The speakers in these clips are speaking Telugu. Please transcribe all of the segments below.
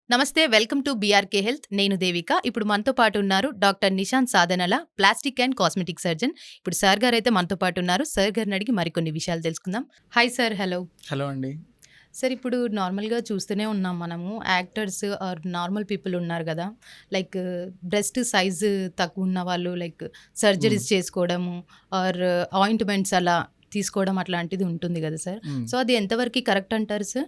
నమస్తే. Welcome to BRK health. నేను దేవిక. ఇప్పుడు మనతో పాటు ఉన్నారు doctor Nishanth Sadhanala, plastic and cosmetic surgeon. ఇప్పుడు సార్ గారైతే మనతో పాటు ఉన్నారు. సార్ గారిని అడిగి మరికొన్ని విషయాలు తెలుసుకుందాం. Hi sir. హలో. హలో అండి. సార్ ఇప్పుడు నార్మల్‌గా చూస్తూనే ఉన్నాం మనము. యాక్టర్స్ ఆర్ నార్మల్ పీపుల్ ఉన్నారు గదా! లైక్ బ్రెస్ట్ సైజ్ తక్కువున్న వాళ్ళు లైక్ సర్జరీస్ చేసుకోవడము ఆర్ ఆయింట్‌మెంట్స్ అలా తీసుకోవడం అట్లాంటిది ఉంటుంది గదా సార్. సో, అది ఎంతవరకి కరెక్ట్ అంటారు సార్?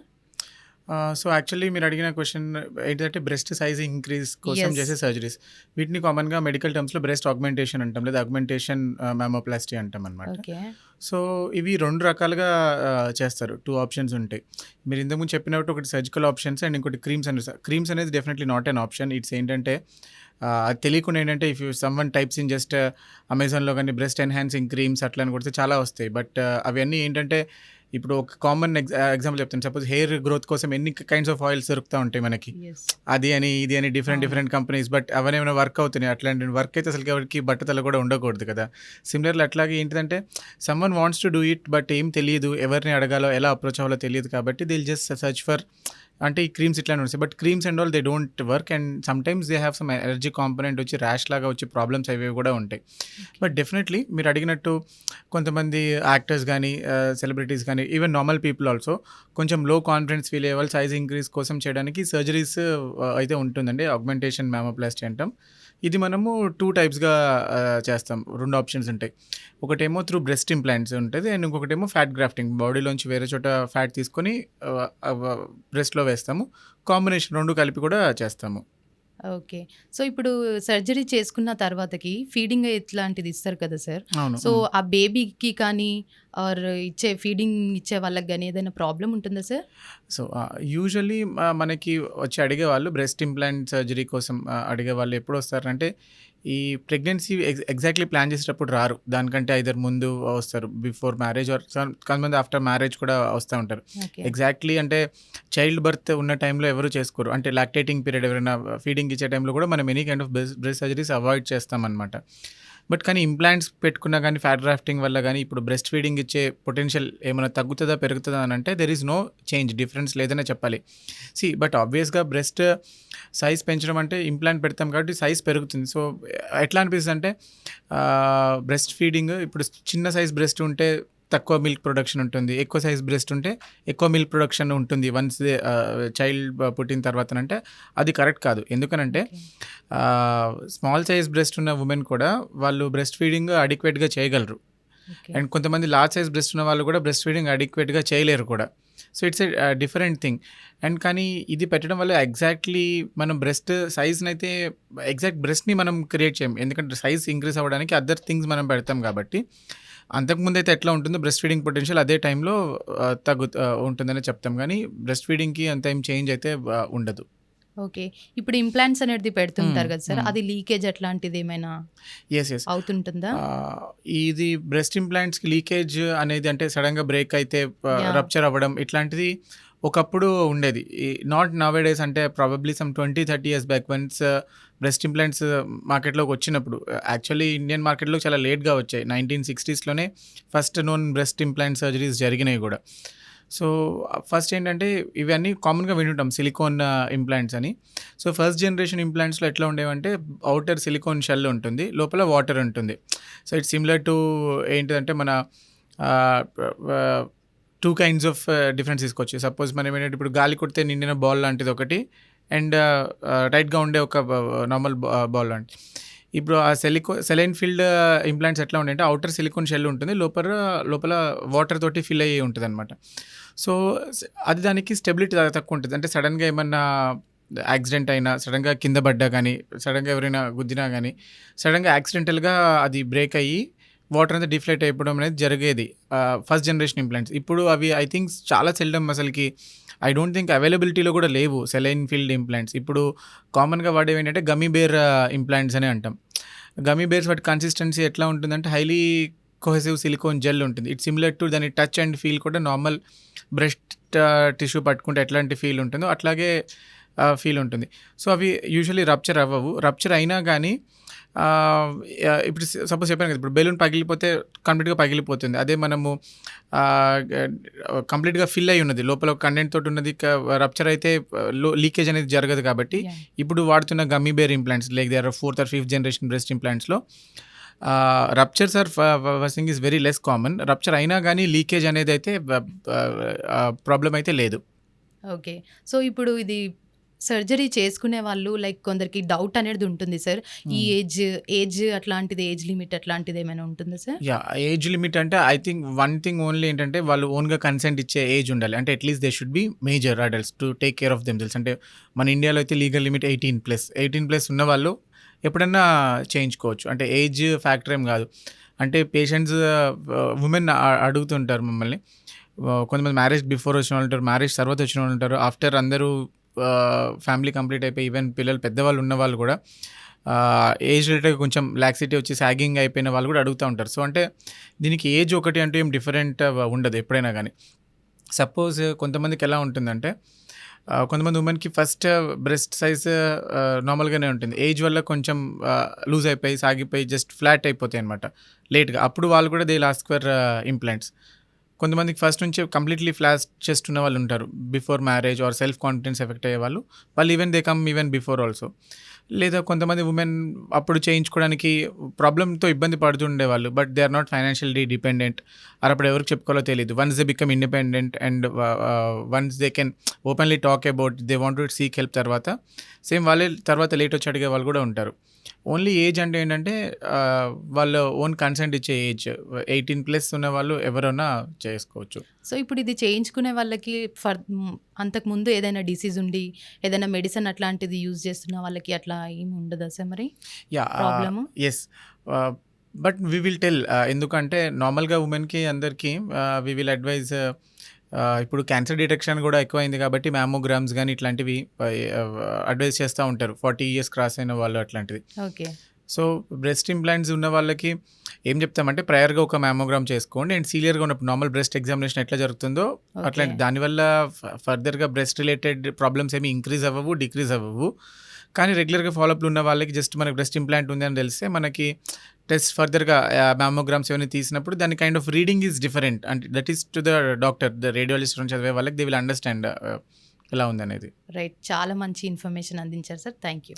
సో, యాక్చువల్లీ మీరు అడిగిన క్వెషన్ ఏంటంటే బ్రెస్ట్ సైజ్ ఇంక్రీజ్ కోసం చేసే సర్జరీస్. వీటిని కామన్‌గా మెడికల్ టర్మ్స్‌లో బ్రెస్ట్ ఆగ్మెంటేషన్ అంటాం, లేదా ఆగ్మెంటేషన్ మామోప్లాస్టీ అంటాం అనమాట. ఓకే. సో, ఇవి 2 రకాలుగా చేస్తారు. 2 ఆప్షన్స్ ఉంటాయి. మీరు ఇంతకుముందు చెప్పినట్టు ఒకటి సర్జికల్ ఆప్షన్స్ అండ్ ఇంకోటి క్రీమ్స్ అని. క్రీమ్స్ అనేది definitely not an option. It's ఏంటంటే అది తెలియకుండా ఏంటంటే if you someone types in just అమెజాన్‌లో కానీ బ్రెస్ట్ ఎన్హాన్సింగ్ క్రీమ్స్ అట్లా అని కొడితే చాలా వస్తాయి. బట్ అవన్నీ ఏంటంటే ఇప్పుడు ఒక కామన్ ఎగ్జాంపుల్ చెప్తాను. సపోజ్ హెయిర్ గ్రోత్ కోసం ఎన్ని కైండ్స్ ఆఫ్ ఆయిల్స్ దొరుకుతూ ఉంటాయి మనకి. యెస్. అది అని ఇది అని డిఫరెంట్ కంపెనీస్. బట్ అవన్నీ వర్క్ అవుతున్నాయి. అట్లాంటి వర్క్ అయితే అసలు ఎవరికి బట్టతల కూడా ఉండకూడదు కదా. సిమిలర్లీ అట్లాగే ఏంటిదంటే someone wants to do it, but ఏం తెలియదు, ఎవరిని అడగాలో ఎలా అప్రోచ్ అవ్వాలో తెలియదు కాబట్టి they will just search for అంటే ఈ క్రీమ్స్ ఇట్లానే ఉంటాయి. But creams and all they don't work and sometimes they have some allergy component వచ్చి ర్యాష్ లాగా వచ్చే ప్రాబ్లమ్స్ అవి కూడా ఉంటాయి. బట్ డెఫినెట్లీ మీరు అడిగినట్టు కొంతమంది యాక్టర్స్ కానీ సెలబ్రిటీస్ కానీ ఈవెన్ నార్మల్ పీపుల్ ఆల్సో కొంచెం లో కాన్ఫిడెన్స్ ఫీల్ అయ్యే వాళ్ళు సైజ్ ఇంక్రీజ్ కోసం చేయడానికి సర్జరీస్ అయితే ఉంటుందండి. ఆగ్మెంటేషన్ మామోప్లాస్టీ అంటాం. ఇది మనము 2 టైప్స్‌గా చేస్తాం. 2 ఆప్షన్స్ ఉంటాయి. ఒకటేమో త్రూ బ్రెస్ట్ ఇంప్లాంట్స్ ఉంటుంది అండ్ ఇంకొకటేమో ఫ్యాట్ గ్రాఫ్టింగ్. బాడీలోంచి వేరే చోట ఫ్యాట్ తీసుకొని బ్రెస్ట్‌లో వేస్తాము. కాంబినేషన్ 2 కలిపి కూడా చేస్తాము. ఓకే. సో, ఇప్పుడు సర్జరీ చేసుకున్న తర్వాతకి ఫీడింగ్ ఎట్లాంటిది ఇస్తారు కదా సార్. అవును. సో, ఆ బేబీకి కానీ ఆర్ ఫీడింగ్ ఇచ్చే వాళ్ళకి గాని ఏదైనా ప్రాబ్లమ్ ఉంటుందా సార్? సో, యూజువల్లీ మనకి వచ్చి అడిగేవాళ్ళు బ్రెస్ట్ ఇంప్లాంట్ సర్జరీ కోసం అడిగేవాళ్ళు ఎప్పుడొస్తారంటే ఈ ప్రెగ్నెన్సీ ఎగ్జాక్ట్లీ ప్లాన్ చేసేటప్పుడు రారు. దానికంటే ఐదర్ ముందు వస్తారు, బిఫోర్ మ్యారేజ్ ఆర్ కొంతమంది ఆఫ్టర్ మ్యారేజ్ కూడా వస్తూ ఉంటారు. ఓకే. ఎగ్జాక్ట్లీ అంటే చైల్డ్ బర్త్ ఉన్న టైంలో ఎవరు చేసుకోరు. అంటే లాక్టేటింగ్ పీరియడ్ ఎవరైనా ఫీడింగ్ ఇచ్చే టైంలో కూడా మనం any kind of breast surgeries avoid చేస్తామన్నమాట. బట్ కానీ ఇంప్లాంట్స్ పెట్టుకున్నా కానీ ఫ్యాట్ గ్రాఫ్టింగ్ వల్ల కానీ ఇప్పుడు బ్రెస్ట్ ఫీడింగ్ ఇచ్చే పొటెన్షియల్ ఏమైనా తగ్గుతుందా పెరుగుతుందా అని అంటే there is no change, difference లేదనే చెప్పాలి. బట్ ఆబ్వియస్గా బ్రెస్ట్ సైజ్ పెంచడం అంటే ఇంప్లాంట్ పెడతాం కాబట్టి సైజ్ పెరుగుతుంది. సో ఎట్లా అనిపిస్తుంది అంటే బ్రెస్ట్ ఫీడింగ్ ఇప్పుడు చిన్న సైజ్ బ్రెస్ట్ ఉంటే తక్కువ మిల్క్ ప్రొడక్షన్ ఉంటుంది, ఎక్కువ సైజ్ బ్రెస్ట్ ఉంటే ఎక్కువ మిల్క్ ప్రొడక్షన్ ఉంటుంది వన్స్ చైల్డ్ పుట్టిన తర్వాత. అంటే అది కరెక్ట్ కాదు. ఎందుకనంటే స్మాల్ సైజ్ బ్రెస్ట్ ఉన్న ఉమెన్ కూడా వాళ్ళు బ్రెస్ట్ ఫీడింగ్ అడిక్వేట్గా చేయగలరు. అండ్ కొంతమంది లార్జ్ సైజ్ బ్రెస్ట్ ఉన్న వాళ్ళు కూడా బ్రెస్ట్ ఫీడింగ్ అడిక్వేట్గా చేయలేరు కూడా. So it's a different thing. And కానీ ఇది పెట్టడం వల్ల ఎగ్జాక్ట్లీ మనం బ్రెస్ట్ సైజ్ని అయితే ఎగ్జాక్ట్ బ్రెస్ట్ని మనం క్రియేట్ చేయం. ఎందుకంటే సైజ్ ఇంక్రీజ్ అవ్వడానికి అదర్ థింగ్స్ మనం పెడతాం కాబట్టి. అంతకుముందు అయితే ఎట్లా ఉంటుందో బ్రెస్ట్ ఫీడింగ్ పొటెన్షియల్ అదే టైంలో ఉంటుందని చెప్తాం, కానీ బ్రెస్ట్ ఫీడింగ్కి అంత ఏం చేంజ్ అయితే ఉండదు. ఓకే. ఇప్పుడు ఇంప్లాంట్స్ అనేది పెడుతుంటారు కదా సార్. అది లీకేజ్ అట్లాంటిది ఏమైనా ఎస్ అవుతుంటుందా? ఇది బ్రెస్ట్ ఇంప్లాంట్స్కి లీకేజ్ అనేది అంటే సడన్గా బ్రేక్ అయితే రప్చర్ అవ్వడం ఇట్లాంటిది ఒకప్పుడు ఉండేది. నాట్ నవ్ డేస్, అంటే probably some 20-30 years back once breast implants మార్కెట్లోకి వచ్చినప్పుడు. యాక్చువల్లీ ఇండియన్ మార్కెట్లో చాలా లేట్గా వచ్చాయి. 1960sలోనే first known breast implant surgeries జరిగినాయి కూడా. సో ఫస్ట్ ఏంటంటే ఇవన్నీ కామన్గా వింటుంటాం సిలికాన్ ఇంప్లాంట్స్ అని. సో ఫస్ట్ జనరేషన్ ఇంప్లాంట్స్లో ఎట్లా ఉండేవంటే అవుటర్ సిలికాన్ షెల్ ఉంటుంది, లోపల వాటర్ ఉంటుంది. సో ఇట్స్ సిమిలర్ టు ఏంటిదంటే మన 2 kinds ఆఫ్ డిఫరెన్స్ తీసుకోవచ్చు. సపోజ్ మనం ఏంటంటే ఇప్పుడు గాలి కొడితే నిండిన బాల్ లాంటిది ఒకటి అండ్ టైట్గా ఉండే ఒక నార్మల్ బాల్ లాంటి. ఇప్పుడు ఆ సెలైన్ ఫీల్డ్ ఇంప్లాంట్స్ ఎట్లా ఉంటాయంటే అవుటర్ సిలికాన్ షెల్ ఉంటుంది, లోపల వాటర్ తోటి ఫిల్ అయ్యి ఉంటుంది అనమాట. సో అది దానికి స్టెబిలిటీ తక్కువ ఉంటుంది. అంటే సడన్గా ఏమన్నా యాక్సిడెంట్ అయినా, సడన్గా కింద పడ్డా కానీ, సడన్గా ఎవరైనా గుద్దినా కానీ సడన్గా యాక్సిడెంటల్గా అది బ్రేక్ అయ్యి వాటర్ అంతా డిఫ్లెక్ట్ అయిపోవడం అనేది జరిగేది ఫస్ట్ జనరేషన్ ఇంప్లాంట్స్. ఇప్పుడు అవి ఐ థింక్ చాలా సెల్డమ్, అసలుకి ఐ డోంట్ థింక్ అవైలబిలిటీలో కూడా లేవు సెలైన్ ఫీల్డ్ ఇంప్లాంట్స్. ఇప్పుడు కామన్గా వాడేవి ఏంటంటే గమీ బేర్ ఇంప్లాంట్స్ అని అంటాం. గమీ బేర్స్ వాటి కన్సిస్టెన్సీ ఎట్లా ఉంటుందంటే హైలీ కోహెసివ్ సిలికాన్ జెల్ ఉంటుంది. ఇట్స్ సిమిలర్ టు దాని టచ్ అండ్ ఫీల్ కూడా నార్మల్ బ్రెస్ట్ టిష్యూ పట్టుకుంటే ఎట్లాంటి ఫీల్ ఉంటుందో అట్లాగే ఫీల్ ఉంటుంది. సో అవి యూజువల్లీ రప్చర్ అవ్వవు. రప్చర్ అయినా కానీ ఇప్పుడు సపోజ్ చెప్పాను కదా, ఇప్పుడు బెలూన్ పగిలిపోతే కంప్లీట్గా పగిలిపోతుంది. అదే మనము కంప్లీట్గా ఫిల్ అయి ఉన్నది, లోపల కంటెంట్ తోటి ఉన్నది, రప్చర్ అయితే లీకేజ్ అనేది జరగదు. కాబట్టి యాహ్! ఇప్పుడు వాడుతున్న gummy bear implants like they are 4th or 5th generation breast ఇంప్లాంట్స్లో ruptures or worsening is very less common. Rupture అయినా కానీ లీకేజ్ అనేది అయితే ప్రాబ్లం అయితే లేదు. ఓకే. సో, ఇప్పుడు ఇది సర్జరీ చేసుకునే వాళ్ళు లైక్ కొందరికి డౌట్ అనేది ఉంటుంది సార్. ఈ ఏజ్ అట్లాంటిది, ఏజ్ లిమిట్ అట్లాంటిది ఏమైనా ఉంటుందా సార్? ఏజ్ లిమిట్ అంటే I think one thing only ఏంటంటే వాళ్ళు ఓన్గా కన్సెంట్ ఇచ్చే ఏజ్ ఉండాలి. అంటే at least they should be major adults to take care of themselves. అంటే మన ఇండియాలో అయితే లీగల్ లిమిట్ 18+ ఉన్న వాళ్ళు ఎప్పుడన్నా చేయించుకోవచ్చు. అంటే ఏజ్ ఫ్యాక్టర్ ఏం కాదు. అంటే పేషెంట్స్ ఉమెన్ అడుగుతుంటారు మమ్మల్ని. కొంతమంది మ్యారేజ్ బిఫోర్ వచ్చిన వాళ్ళు ఉంటారు, మ్యారేజ్ తర్వాత వచ్చిన వాళ్ళు ఉంటారు, ఆఫ్టర్ అందరూ ఫ్యామిలీ కంప్లీట్ అయిపోయి ఈవెన్ పిల్లలు పెద్దవాళ్ళు ఉన్న వాళ్ళు కూడా ఏజ్ రిలేటెడ్ కొంచెం లాక్సిటీ వచ్చి సాగింగ్ అయిపోయిన వాళ్ళు కూడా అడుగుతూ ఉంటారు. సో అంటే దీనికి ఏజ్ ఒకటి అంటూ ఏం డిఫరెంట్ ఉండదు ఎప్పుడైనా కానీ. సపోజ్ కొంతమందికి ఎలా ఉంటుందంటే కొంతమంది ఉమెన్కి ఫస్ట్ బ్రెస్ట్ సైజ్ నార్మల్గానే ఉంటుంది, ఏజ్ వల్ల కొంచెం లూజ్ అయిపోయి సాగిపోయి జస్ట్ ఫ్లాట్ అయిపోతాయి అనమాట లేట్గా. అప్పుడు వాళ్ళు కూడా దే లాస్ట్ ఫర్ ఇంప్లాంట్స్. కొంతమందికి ఫస్ట్ నుంచి కంప్లీట్లీ ఫ్లాట్ చెస్ట్ ఉన్న వాళ్ళు ఉంటారు, before marriage or self confidence affect అయ్యే వాళ్ళు even they come even before also. లేదా కొంతమంది ఉమెన్ అప్పుడు చేయించుకోవడానికి ప్రాబ్లంతో ఇబ్బంది పడుతుండేవాళ్ళు, but they are not financially dependent, or అప్పుడు ఎవరికి చెప్పుకోవాలో తెలియదు. Once they become independent and once they can openly talk about they want to seek help, తర్వాత సేమ్ వాళ్ళే తర్వాత లేట్ వచ్చి అడిగే వాళ్ళు కూడా ఉంటారు. ఓన్లీ ఏజ్ అంటే ఏంటంటే వాళ్ళ ఓన్ కన్సెంట్ ఇచ్చే ఏజ్ 18+ ఉన్న వాళ్ళు ఎవరైనా చేసుకోవచ్చు. సో, ఇప్పుడు ఇది చేయించుకునే వాళ్ళకి అంతకుముందు ఏదైనా డిసీజ్ ఉండి, ఏదైనా మెడిసిన్ అట్లాంటిది యూజ్ చేస్తున్న వాళ్ళకి అట్లా ఏమి ఉండదా సార్ మరి problem? Yes, but we will tell. ఎందుకంటే నార్మల్గా ఉమెన్కి అందరికీ వీ విల్ అడ్వైజ్. ఇప్పుడు క్యాన్సర్ డిటెక్షన్ కూడా ఎక్కువైంది కాబట్టి మ్యామోగ్రామ్స్ కానీ ఇట్లాంటివి అడ్వైజ్ చేస్తూ ఉంటారు 40 years క్రాస్ అయిన వాళ్ళు అట్లాంటిది. ఓకే. సో బ్రెస్ట్ ఇంప్లాంట్స్ ఉన్న వాళ్ళకి ఏం చెప్తామంటే ప్రయర్గా ఒక మ్యామోగ్రామ్ చేసుకోండి, అండ్ సీనియర్గా ఉన్నప్పుడు నార్మల్ బ్రెస్ట్ ఎగ్జామినేషన్ ఎట్లా జరుగుతుందో అట్లాంటి దానివల్ల ఫర్దర్గా బ్రెస్ట్ రిలేటెడ్ ప్రాబ్లమ్స్ ఏమి ఇంక్రీజ్ అవ్వవు, డిక్రీజ్ అవ్వవు. కానీ రెగ్యులర్గా ఫాలోఅప్లు ఉన్న వాళ్ళకి జస్ట్ మనకి బ్రెస్ట్ ఇంప్లాంట్ ఉంది అని తెలిస్తే మనకి టెస్ట్ ఫర్దర్గా మ్యామోగ్రామ్స్ ఏమైనా తీసినప్పుడు దాని kind of reading is different, and that is to the doctor, the radiologist నుంచి చదివే వాళ్ళకి దే విల్ అండర్స్టాండ్ ఎలా ఉందనేది. రైట్. చాలా మంచి ఇన్ఫర్మేషన్ అందించారు సార్. Thank you.